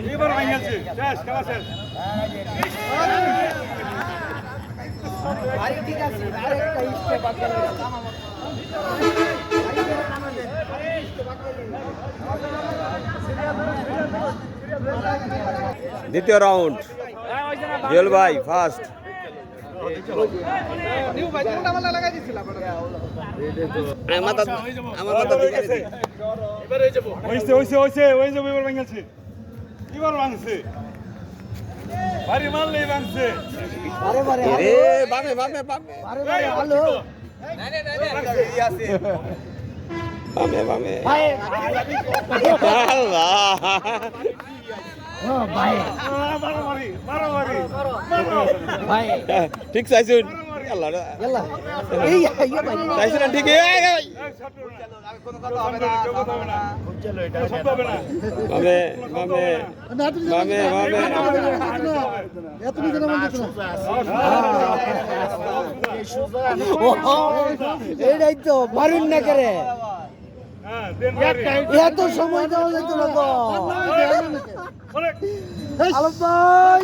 এবার ভাঙিয়েছে শেষ খেলা শেষ ঠিক আছে আরেকটা স্টেপ বাকি দ্বিতীয় রাউন্ড জুয়েল ভাই ফার্স্ট এবার ভাঙিয়েছে এবার ভাঙছে ভারী মারলেই ভাঙছে আরে বারে রে বামে বামে বামে আরে বারে হ্যালো বামে বামে ভাই আল্লাহ ও ভাই মারামারি ভাই ঠিক চাইছুন আল্লাহ ইয়াল্লা এই ইয়া ভাই চাইছুন ঠিক বামে বামে বামে বামে এত নিচে নামান দিছ না এইটাই তো মারুন না করে এত সময় দেওয়া যেত না গো আলম ভাই